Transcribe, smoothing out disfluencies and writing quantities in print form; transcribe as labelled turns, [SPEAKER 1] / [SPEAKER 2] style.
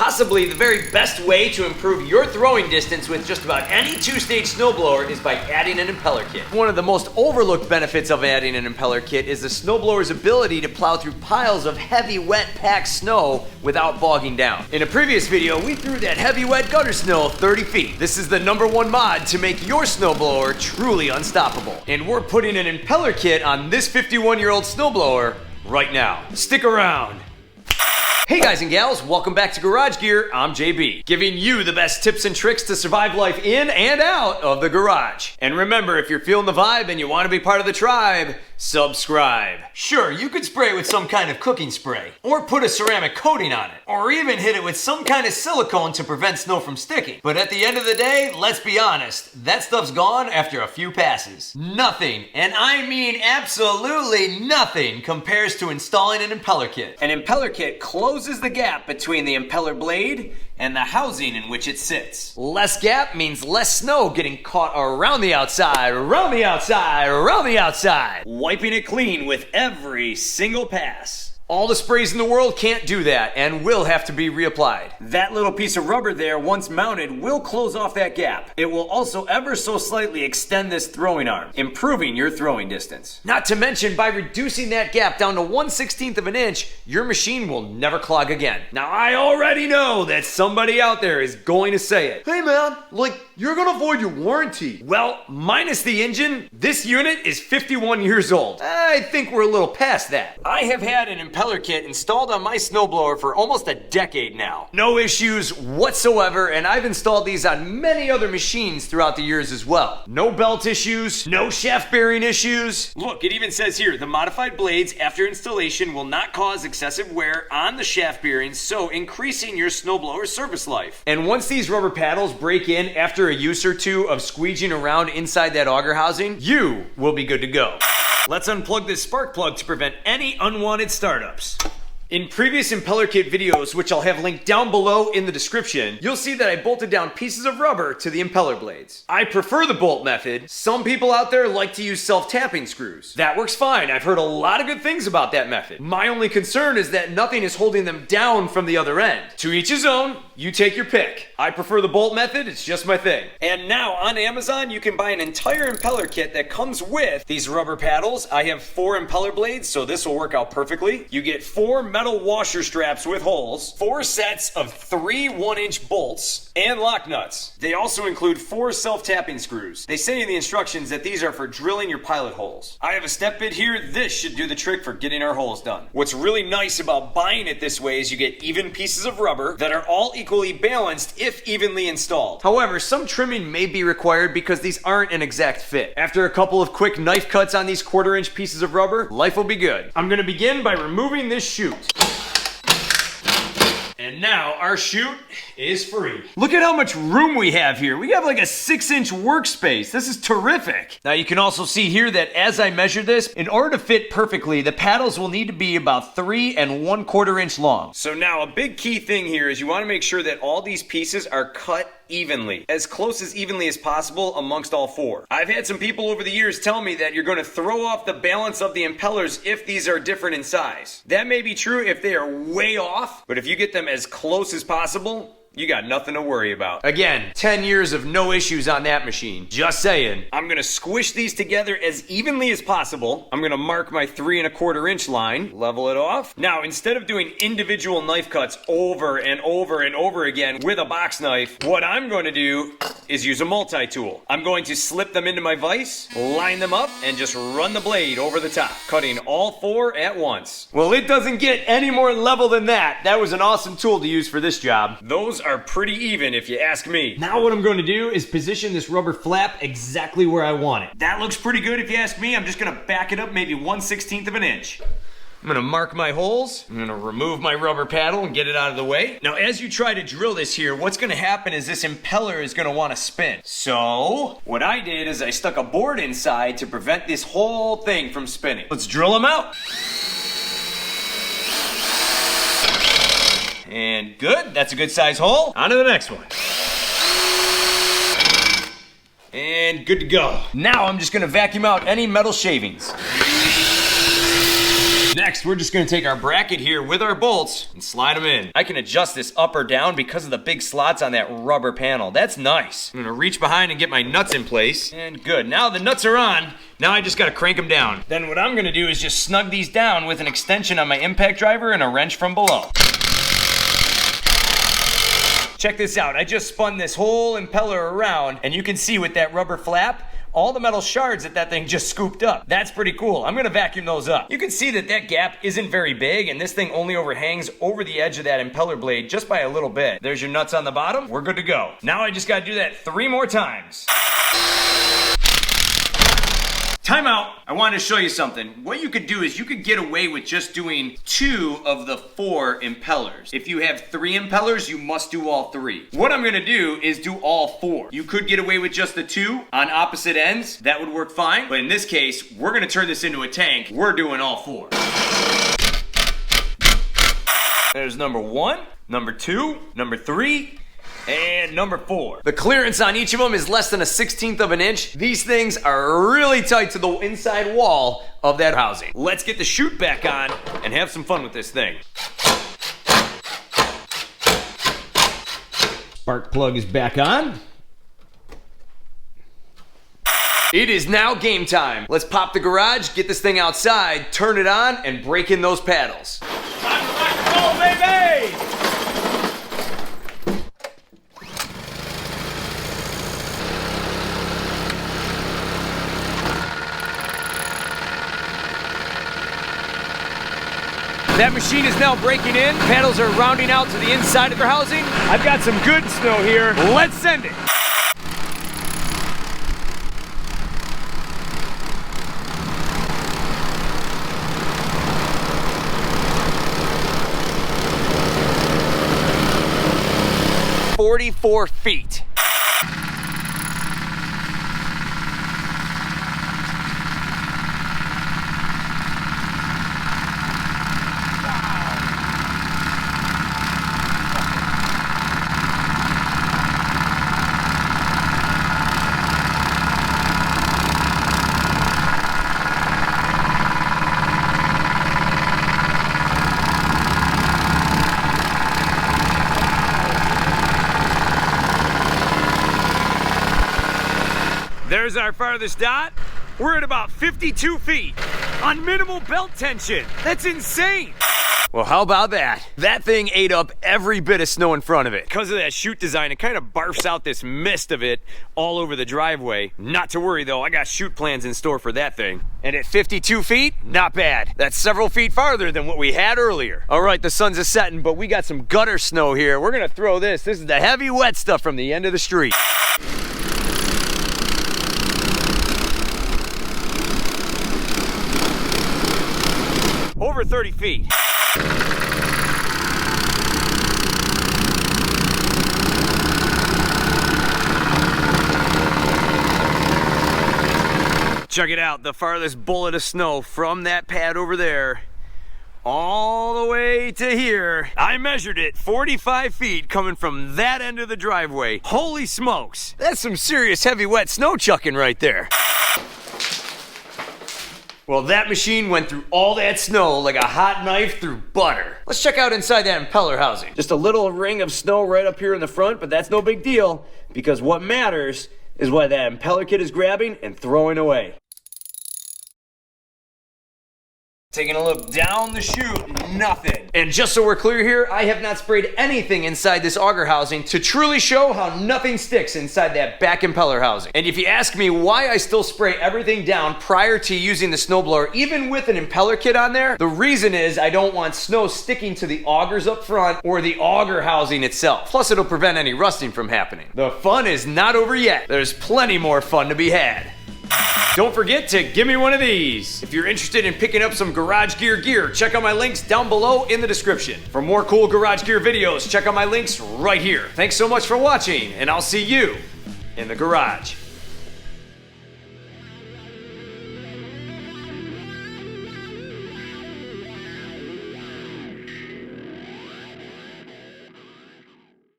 [SPEAKER 1] possibly the very best way to improve your throwing distance with just about any two-stage snowblower is by adding an impeller kit. One of the most overlooked benefits of adding an impeller kit is the snowblower's ability to plow through piles of heavy, wet, packed snow without bogging down. In a previous video, we threw that heavy, wet gutter snow 30 feet. This is the #1 mod to make your snowblower truly unstoppable. And we're putting an impeller kit on this 51-year-old snowblower right now. Stick around. Hey guys and gals, welcome back to Garage Gear. I'm JB, giving you the best tips and tricks to survive life in and out of the garage. And remember, if you're feeling the vibe and you want to be part of the tribe, subscribe. Sure, you could spray it with some kind of cooking spray, or put a ceramic coating on it, or even hit it with some kind of silicone to prevent snow from sticking. But at the end of the day, let's be honest, that stuff's gone after a few passes. Nothing, and I mean absolutely nothing, compares to installing an impeller kit. An impeller kit closes the gap between the impeller blade and the housing in which it sits. Less gap means less snow getting caught around the outside, around the outside, around the outside, wiping it clean with every single pass. All the sprays in the world can't do that and will have to be reapplied. That little piece of rubber there, once mounted, will close off that gap. It will also ever so slightly extend this throwing arm, improving your throwing distance. Not to mention, by reducing that gap down to 1/16 of an inch, your machine will never clog again. Now, I already know that somebody out there is going to say it. Hey man, you're gonna void your warranty. Well, minus the engine, this unit is 51 years old. I think we're a little past that. I have had an impeller kit installed on my snowblower for almost a decade now. No issues whatsoever, and I've installed these on many other machines throughout the years as well. No belt issues, no shaft bearing issues. Look, it even says here, the modified blades after installation will not cause excessive wear on the shaft bearings, so increasing your snowblower's service life. And once these rubber paddles break in after a use or two of squeegeeing around inside that auger housing, you will be good to go. Let's unplug this spark plug to prevent any unwanted startups. In previous impeller kit videos, which I'll have linked down below in the description, you'll see that I bolted down pieces of rubber to the impeller blades. I prefer the bolt method. Some people out there like to use self-tapping screws. That works fine. I've heard a lot of good things about that method. My only concern is that nothing is holding them down from the other end. To each his own, you take your pick. I prefer the bolt method, it's just my thing. And now on Amazon, you can buy an entire impeller kit that comes with these rubber paddles. I have 4 impeller blades, so this will work out perfectly. You get 4 metal washer straps with holes, 4 sets of 3 1-inch bolts, and lock nuts. They also include 4 self-tapping screws. They say in the instructions that these are for drilling your pilot holes. I have a step bit here. This should do the trick for getting our holes done. What's really nice about buying it this way is you get even pieces of rubber that are all equally balanced if evenly installed. However, some trimming may be required because these aren't an exact fit. After a couple of quick knife cuts on these 1/4-inch pieces of rubber, life will be good. I'm gonna begin by removing this chute. And now our chute is free. Look at how much room we have here. We have like a 6-inch workspace. This is terrific. Now you can also see here that as I measure this, in order to fit perfectly, the paddles will need to be about 3 1/4 inch long. So now a big key thing here is you want to make sure that all these pieces are cut evenly, as close as evenly as possible amongst all 4. I've had some people over the years tell me that you're going to throw off the balance of the impellers if these are different in size. That may be true if they are way off, but if you get them as close as possible, you got nothing to worry about. Again, 10 years of no issues on that machine. Just saying. I'm gonna squish these together as evenly as possible. I'm gonna mark my 3 1/4 inch line, level it off. Now, instead of doing individual knife cuts over and over and over again with a box knife, what I'm going to do is use a multi-tool. I'm going to slip them into my vise, line them up, and just run the blade over the top, cutting all 4 at once. Well, it doesn't get any more level than that. That was an awesome tool to use for this job. Those are pretty even if you ask me. Now what I'm going to do is position this rubber flap exactly where I want it. That looks pretty good if you ask me. I'm just going to back it up maybe 1/16 of an inch. I'm gonna mark my holes. I'm gonna remove my rubber paddle and get it out of the way. Now, as you try to drill this here, what's gonna happen is this impeller is gonna wanna spin. So, what I did is I stuck a board inside to prevent this whole thing from spinning. Let's drill them out. And good, that's a good size hole. On to the next one. And good to go. Now I'm just gonna vacuum out any metal shavings. Next, we're just gonna take our bracket here with our bolts and slide them in. I can adjust this up or down because of the big slots on that rubber panel. That's nice. I'm gonna reach behind and get my nuts in place. And good, now the nuts are on. Now I just gotta crank them down. Then what I'm gonna do is just snug these down with an extension on my impact driver and a wrench from below. Check this out, I just spun this whole impeller around, and you can see with that rubber flap, all the metal shards that thing just scooped up. That's pretty cool. I'm gonna vacuum those up. You can see that gap isn't very big, and this thing only overhangs over the edge of that impeller blade just by a little bit. There's your nuts on the bottom, we're good to go. Now I just gotta do that 3 more times. Time out. I wanted to show you something. What you could do is you could get away with just doing 2 of the 4 impellers. If you have 3 impellers, you must do all 3. What I'm gonna do is do all 4. You could get away with just the 2 on opposite ends. That would work fine. But in this case, we're gonna turn this into a tank. We're doing all 4. There's number 1, number 2, number 3, and number 4. The clearance on each of them is less than 1/16 of an inch. These things are really tight to the inside wall of that housing. Let's get the chute back on and have some fun with this thing. Spark plug is back on. It is now game time. Let's pop the garage, get this thing outside, turn it on, and break in those paddles. Time to rock and roll, baby! That machine is now breaking in. Panels are rounding out to the inside of their housing. I've got some good snow here. Let's send it. "44 feet. There's our farthest dot. We're at about 52 feet on minimal belt tension. That's insane. Well, how about that? That thing ate up every bit of snow in front of it. Because of that chute design, it kind of barfs out this mist of it all over the driveway. Not to worry though, I got chute plans in store for that thing. And at 52 feet, not bad. That's several feet farther than what we had earlier. All right, the sun's a setting, but we got some gutter snow here. We're gonna throw this. This is the heavy wet stuff from the end of the street. Over 30 feet. Check it out, the farthest bullet of snow from that pad over there all the way to here. I measured it, 45 feet coming from that end of the driveway. Holy smokes, that's some serious heavy wet snow chucking right there. Well, that machine went through all that snow like a hot knife through butter. Let's check out inside that impeller housing. Just a little ring of snow right up here in the front, but that's no big deal because what matters is what that impeller kit is grabbing and throwing away. Taking a look down the chute, nothing. And just so we're clear here, I have not sprayed anything inside this auger housing to truly show how nothing sticks inside that back impeller housing. And if you ask me why I still spray everything down prior to using the snowblower, even with an impeller kit on there, the reason is I don't want snow sticking to the augers up front or the auger housing itself. Plus it'll prevent any rusting from happening. The fun is not over yet. There's plenty more fun to be had. Don't forget to give me one of these. If you're interested in picking up some garage gear, check out my links down below in the description. For more cool garage gear videos, check out my links right here. Thanks so much for watching, and I'll see you in the garage.